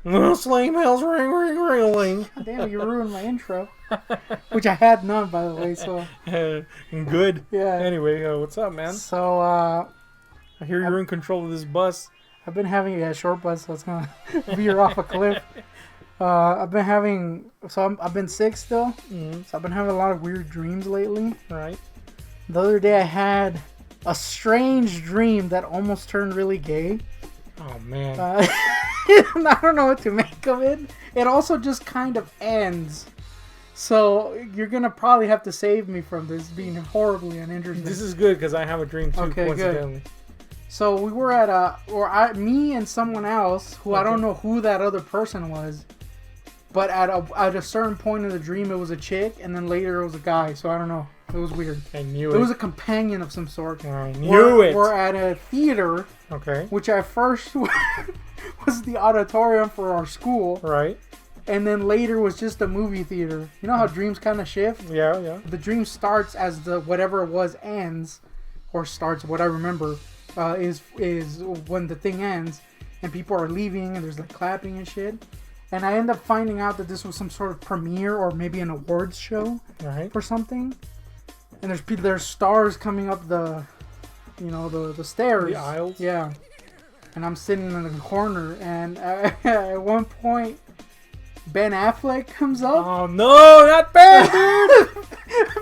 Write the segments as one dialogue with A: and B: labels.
A: Sleigh bells ring, ring, ring.
B: Damn, you ruined my intro. Which I had none, by the way, so...
A: Good.
B: Yeah.
A: Anyway, what's up, man?
B: So,
A: I hear you're in control of this bus.
B: I've been having a short bus, so it's gonna veer off a cliff. I've been sick still, so I've been having a lot of weird dreams lately.
A: Right.
B: The other day I had a strange dream that almost turned really gay.
A: Oh, man.
B: I don't know what to make of it. It also just kind of ends. So you're going to probably have to save me from this being horribly uninteresting.
A: This is good because I have a dream too,
B: okay,
A: coincidentally.
B: Good. So we were at me and someone else who I don't know who that other person was. But at a certain point in the dream, it was a chick, and then later it was a guy. So I don't know. It was weird.
A: I knew it.
B: It was a companion of some sort.
A: I knew it.
B: We're at a theater.
A: Okay.
B: Which at first was the auditorium for our school.
A: Right.
B: And then later was just a movie theater. You know how dreams kind of shift?
A: Yeah, yeah.
B: The dream starts as the whatever it was ends, or starts. What I remember is when the thing ends, and people are leaving, and there's like clapping and shit. And I end up finding out that this was some sort of premiere or maybe an awards show for something. And there's stars coming up the stairs.
A: The aisles?
B: Yeah. And I'm sitting in the corner, and at one point, Ben Affleck comes up.
A: Oh no, not Ben, dude!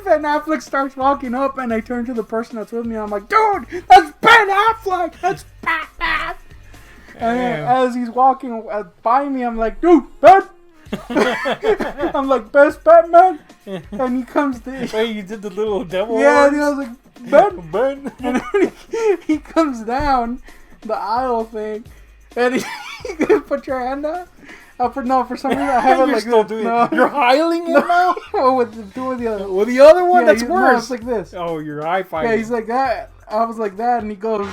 B: Ben Affleck starts walking up, and I turn to the person that's with me, and I'm like, dude, that's Ben Affleck! That's Batman! And then as he's walking by me, I'm like, dude, Ben! I'm like, best Batman? And he comes to...
A: Wait, you did the little devil
B: yeah,
A: horns?
B: and I was like, Ben!
A: Ben!
B: And then he comes down the aisle thing, and he put your hand out. For some reason I have it like
A: still
B: this.
A: doing
B: No.
A: it. You're hiling it now?
B: with the other.
A: With the other one?
B: Yeah,
A: That's worse.
B: No, it's like this.
A: Oh, you're high-fiving.
B: Yeah, he's like that. I was like that, and he goes.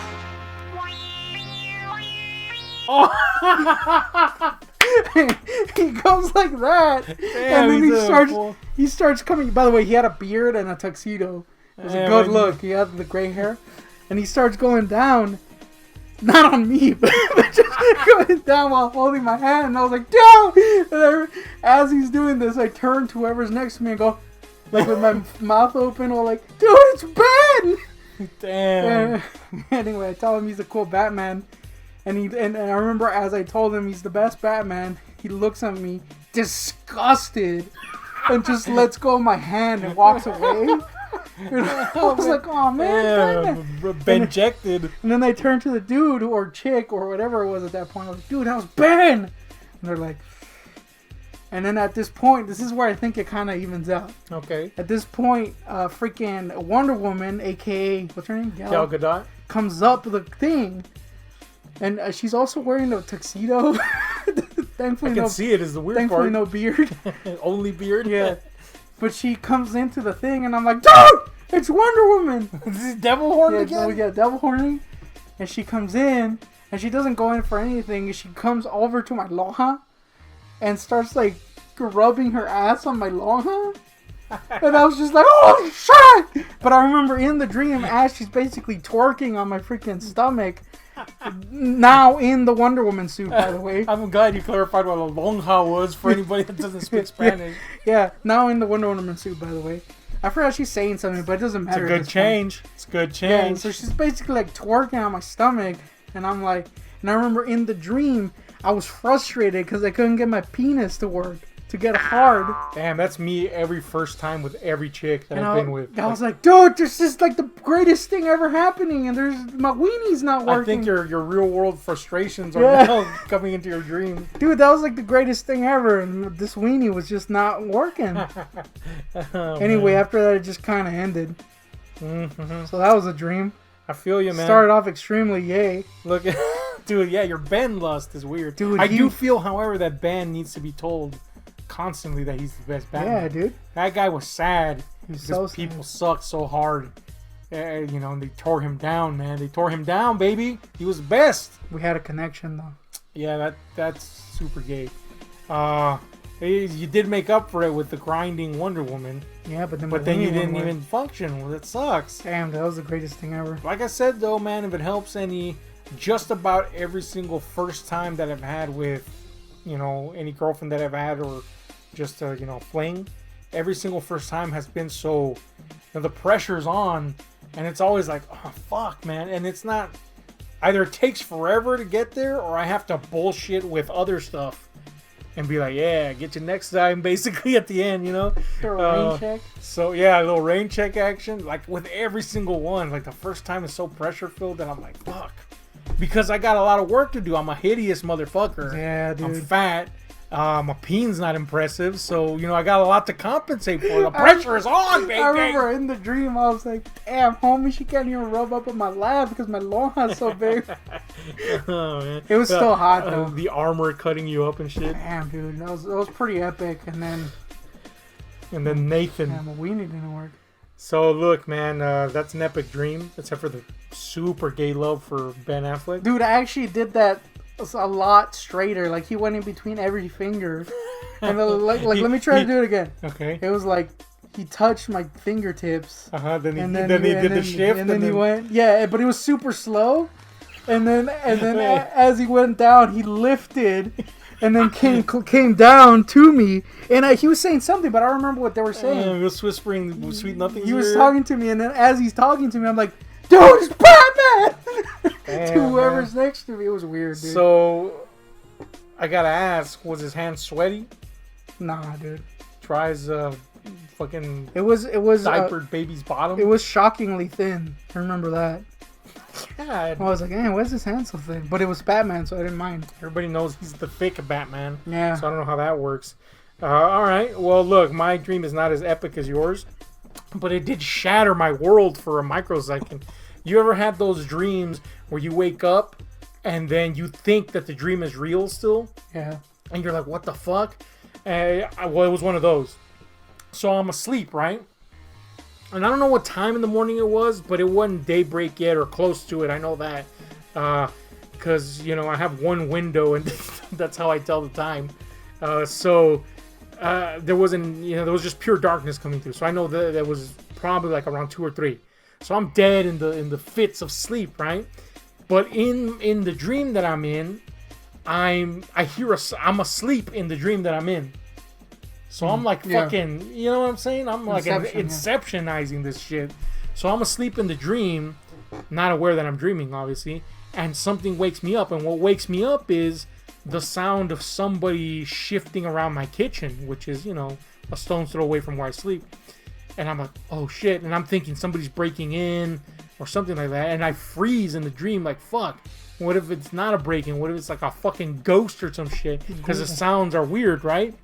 A: Oh.
B: He goes like that,
A: Damn,
B: and then he starts coming. By the way, he had a beard and a tuxedo. It was a good look. He had the gray hair, and he starts going down. Not on me, but just going down while holding my hand. And I was like, "Dude!" As he's doing this, I turn to whoever's next to me and go, like with my mouth open, or like, "Dude, it's Ben!"
A: Damn.
B: Anyway, I tell him he's a cool Batman, and I remember as I told him he's the best Batman, he looks at me disgusted and just lets go of my hand and walks away. I was like, oh man,
A: Ben-jected.
B: And then they turn to the dude or chick or whatever it was at that point. I was like, dude, that was Ben. And they're like, and then at this point, this is where I think it kind of evens out.
A: Okay.
B: At this point, freaking Wonder Woman, aka what's her name,
A: Gal Gadot,
B: comes up the thing, and she's also wearing a tuxedo. Thankfully,
A: I can see it is the weird
B: thankfully
A: part.
B: no beard.
A: Only beard.
B: Yeah. But she comes into the thing, and I'm like, dude, it's Wonder Woman.
A: This is devil horn again?
B: So we get devil horning, and she comes in, and she doesn't go in for anything. She comes over to my loja, and starts like rubbing her ass on my loja. And I was just like, oh shit! But I remember in the dream, as she's basically twerking on my freaking stomach. Now in the Wonder Woman suit, by the way.
A: I'm glad you clarified what a lonja was for anybody that doesn't speak Spanish.
B: Yeah, now in the Wonder Woman suit, by the way. I forgot she's saying something, but it doesn't matter.
A: It's a good change. It's a good change.
B: Yeah, so she's basically like twerking on my stomach, and I'm like, and I remember in the dream, I was frustrated because I couldn't get my penis to work, to get hard.
A: Damn, that's me every first time with every chick that I've been with.
B: I was like, dude, this is like the greatest thing ever happening, and my weenie's not working.
A: I think your real world frustrations are now coming into your dream.
B: Dude, that was like the greatest thing ever, and this weenie was just not working. Anyway, after that, it just kind of ended.
A: Mm-hmm.
B: So that was a dream.
A: I feel you, man.
B: Started off extremely yay.
A: Look, dude, yeah, your Ben lust is weird.
B: Dude,
A: I do feel, however, that Ben needs to be told constantly that he's the best Batman.
B: Yeah, dude.
A: That guy was sad
B: He's
A: because
B: so
A: people sucked so hard. And they tore him down, man. They tore him down, baby. He was the best.
B: We had a connection, though.
A: Yeah, that's super gay. You did make up for it with the grinding Wonder Woman.
B: Yeah, but
A: then you didn't even function. Well, that sucks.
B: Damn, that was the greatest thing ever.
A: Like I said, though, man, if it helps any, just about every single first time that I've had with any girlfriend that I've had or just fling, every single first time has been so, the pressure's on, and it's always like, oh fuck, man, and it's not, either it takes forever to get there or I have to bullshit with other stuff and be like, yeah, get you next time, basically at the end,
B: Rain check.
A: So yeah, a little rain check action, like with every single one. Like the first time is so pressure filled that I'm like, fuck, because I got a lot of work to do. I'm a hideous motherfucker.
B: Yeah, dude.
A: I'm fat. My peen's not impressive, so I got a lot to compensate for. The pressure is on, baby.
B: I remember in the dream I was like, damn, homie, she can't even rub up on my lap because my lonja is so big.
A: Oh, man.
B: It was still hot though.
A: The armor cutting you up and shit.
B: Damn, dude, that was pretty epic. And then
A: Nathan.
B: Damn, my weenie didn't work.
A: So look, man, that's an epic dream, except for the super gay love for Ben Affleck.
B: Dude, I actually did that a lot straighter. Like he went in between every finger, and let me try to do it again.
A: Okay.
B: It was like he touched my fingertips.
A: Then he did the shift,
B: and then he went. Yeah, but it was super slow. And then as he went down, he lifted, and then came down to me. And he was saying something, but I don't remember what they were saying.
A: He was whispering sweet nothing.
B: He was talking to me, and then as he's talking to me, I'm like, dude, it's Batman!
A: Damn,
B: to whoever's next to me. It was weird, dude.
A: So, I gotta ask, was his hand sweaty?
B: Nah, dude.
A: Tries fucking
B: It was
A: diapered baby's bottom?
B: It was shockingly thin. I remember that.
A: God.
B: I was like, man, why's his hand so thin? But it was Batman, so I didn't mind.
A: Everybody knows he's the thick Batman.
B: Yeah.
A: So I don't know how that works. Alright, well look, my dream is not as epic as yours, but it did shatter my world for a microsecond. You ever had those dreams where you wake up and then you think that the dream is real still?
B: Yeah.
A: And you're like, what the fuck? Well, it was one of those. So I'm asleep, right? And I don't know what time in the morning it was, but it wasn't daybreak yet or close to it. I know that. Because, I have one window and that's how I tell the time. There wasn't, there was just pure darkness coming through. So I know that it was probably like around 2 or 3. So I'm dead in the fits of sleep, right? But in the dream that I'm in, I'm asleep in the dream that I'm in. So I'm like fucking, you know what I'm saying? I'm like inceptionizing this shit. So I'm asleep in the dream, not aware that I'm dreaming, obviously. And something wakes me up. And what wakes me up is the sound of somebody shifting around my kitchen, which is, a stone's throw away from where I sleep. And I'm like, oh shit. And I'm thinking somebody's breaking in or something like that. And I freeze in the dream like, fuck. What if it's not a break-in? What if it's like a fucking ghost or some shit? Because the sounds are weird, right?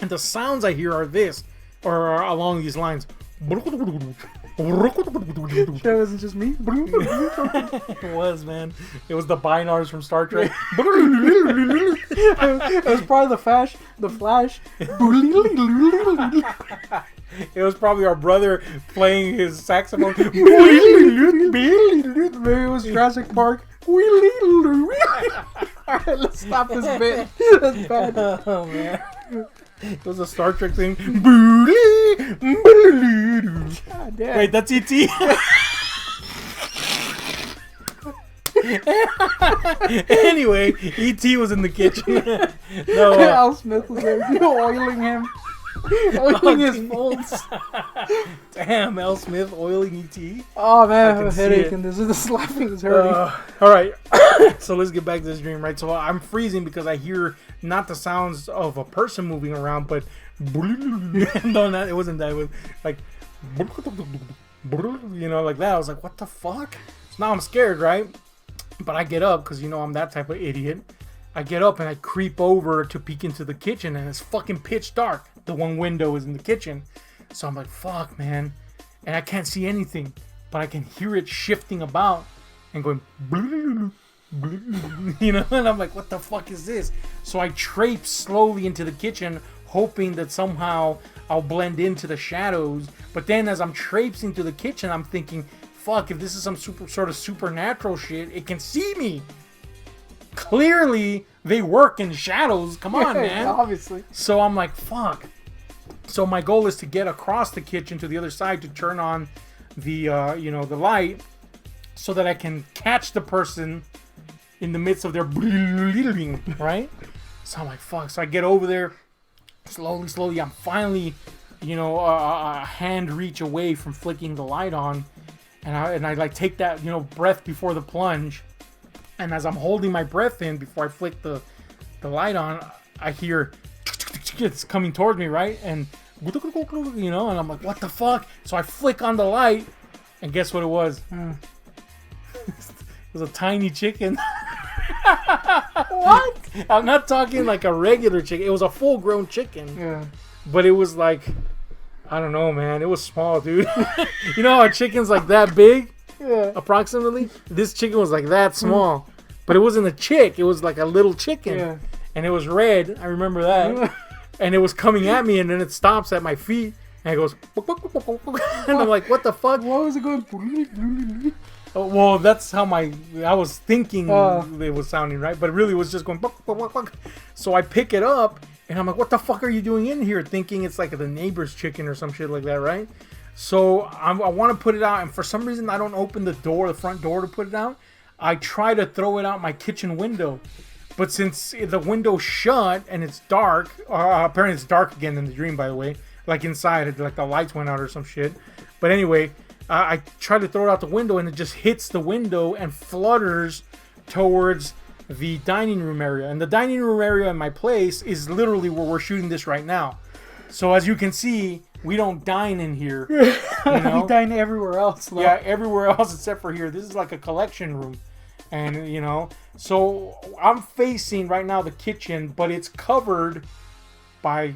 A: And the sounds I hear are this, or along these lines.
B: That wasn't just me.
A: It was, man. It was the Binars from Star Trek.
B: It was probably the Flash.
A: It was probably our brother playing his saxophone.
B: Maybe it was Jurassic Park. Alright, let's stop this bit. That's bad.
A: Oh, man. It was a Star Trek thing. God
B: damn.
A: Wait, that's E.T.? Anyway, E.T. was in the kitchen. No,
B: Al Smith was there, oiling him. Oiling his folds.
A: Damn, Al Smith oiling E.T.
B: Oh man, I have a headache and this laughing is hurting.
A: Alright, so let's get back to this dream, right? So I'm freezing because I hear not the sounds of a person moving around, but no, it wasn't that. It was like, like that. I was like, what the fuck? So now I'm scared, right? But I get up because I'm that type of idiot. I get up and I creep over to peek into the kitchen, and it's fucking pitch dark. The one window is in the kitchen. So I'm like, fuck, man. And I can't see anything, but I can hear it shifting about and going, and I'm like, what the fuck is this? So I traipse slowly into the kitchen, hoping that somehow I'll blend into the shadows. But then as I'm traipsing to the kitchen, I'm thinking, fuck, if this is some sort of supernatural shit, it can see me. Clearly, they work in shadows. Come on, man.
B: Obviously.
A: So I'm like, fuck. So my goal is to get across the kitchen to the other side to turn on the, the light so that I can catch the person in the midst of their bleeding, right? So I'm like, fuck. So I get over there, slowly. I'm finally, a hand reach away from flicking the light on, and I like take that, breath before the plunge, and as I'm holding my breath in before I flick the light on, I hear it's coming towards me, right? And and I'm like, what the fuck? So I flick on the light, and guess what it was? It was a tiny chicken.
B: What?
A: I'm not talking like a regular chicken. It was a full-grown chicken.
B: Yeah.
A: But it was like, I don't know, man. It was small, dude. You know how a chicken's like that big?
B: Yeah.
A: Approximately? This chicken was like that small. But it wasn't a chick. It was like a little chicken.
B: Yeah.
A: And it was red. I remember that. And it was coming at me, and then it stops at my feet. And it goes, and I'm like, what the fuck?
B: Why was it going?
A: Oh, well, that's how I was thinking it was sounding, right? But it really was just going. So I pick it up, and I'm like, what the fuck are you doing in here? Thinking it's like the neighbor's chicken or some shit like that, right? So I want to put it out, and for some reason I don't open the front door to put it out. I try to throw it out my kitchen window. But since the window's shut and it's dark, apparently it's dark again in the dream, by the way. Like inside, like the lights went out or some shit. But anyway, I try to throw it out the window, and it just hits the window and flutters towards the dining room area. And the dining room area in my place is literally where we're shooting this right now. So as you can see, we don't dine in here.
B: We dine everywhere else. Though.
A: Yeah, everywhere else except for here. This is like a collection room. And, so I'm facing right now the kitchen, but it's covered by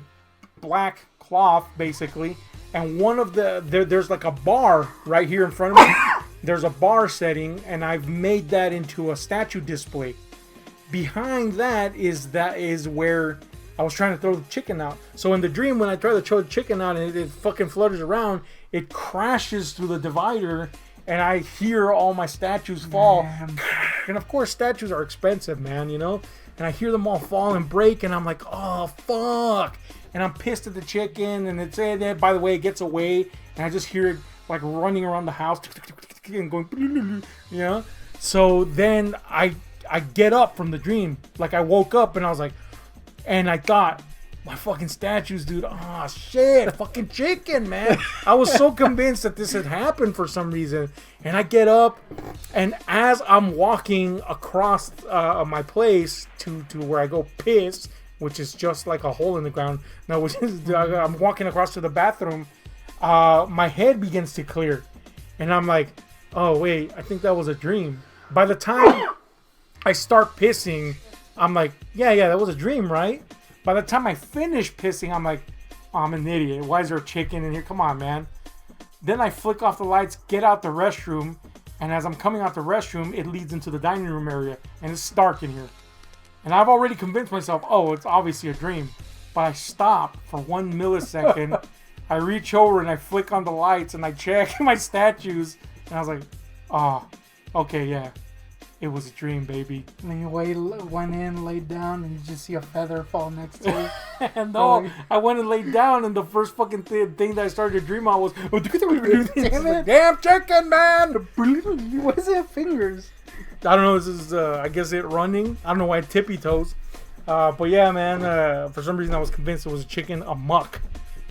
A: black cloth, basically. And one of there's like a bar right here in front of me. There's a bar setting, and I've made that into a statue display. Behind that is where I was trying to throw the chicken out. So in the dream, when I try to throw the chicken out and it fucking flutters around, it crashes through the divider, and I hear all my statues fall. Man. And of course, statues are expensive, man, And I hear them all fall and break, and I'm like, oh, fuck. And I'm pissed at the chicken, and by the way, it gets away, and I just hear it like running around the house and going, So then I get up from the dream, like I woke up, and I was like, and I thought, my fucking statues, dude. Oh shit, a fucking chicken, man. I was so convinced that this had happened for some reason, and I get up, and as I'm walking across my place to where I go piss, which is just like a hole in the ground. No, which is I'm walking across to the bathroom. My head begins to clear, and I'm like, oh wait, I think that was a dream. By the time I start pissing, I'm like, yeah, that was a dream, right? By the time I finish pissing, I'm like, oh, I'm an idiot. Why is there a chicken in here? Come on, man. Then I flick off the lights, get out the restroom, and as I'm coming out the restroom, it leads into the dining room area, and it's dark in here. And I've already convinced myself, oh, it's obviously a dream. But I stop for 1 millisecond. I reach over and I flick on the lights and I check my statues. And I was like, oh, okay, yeah. It was a dream, baby.
B: And then you went in, laid down, and you just see a feather fall next to you.
A: And no, I went and laid down, and the first fucking thing that I started to dream on was,
B: damn it.
A: Damn chicken, man!
B: Why does it have fingers?
A: I don't know, this is, I guess it running. I don't know why it tippy toes. But yeah, man, for some reason I was convinced it was a chicken amok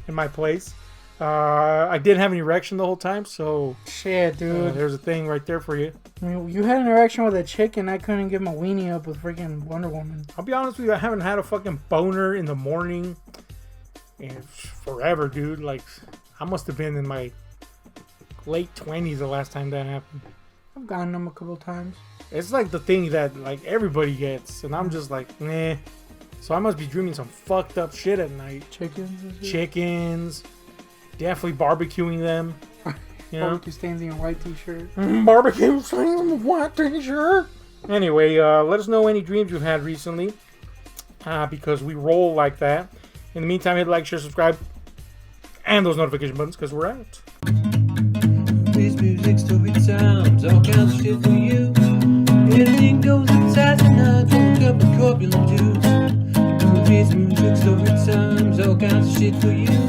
A: in my place. I didn't have an erection the whole time, so...
B: Shit, dude.
A: There's a thing right there for you.
B: I mean, you had an erection with a chicken, I couldn't get my weenie up with freaking Wonder Woman.
A: I'll be honest with you, I haven't had a fucking boner in the morning in forever, dude. Like, I must have been in my late 20s the last time that happened.
B: I've gotten them a couple times.
A: It's like the thing that like everybody gets, and I'm just like, nah. So I must be dreaming some fucked up shit at night. Chickens. Definitely barbecuing them.
B: Barbecue stains in your white t-shirt.
A: Barbecue stains in the white t-shirt. Anyway, let us know any dreams you've had recently, because we roll like that. In the meantime, hit like, share, subscribe, and those notification buttons, because we're out.
C: This music, story times, all kinds of shit for you. Anything goes inside the night from a couple corpulent dudes. This music, story times, all kinds of shit for you.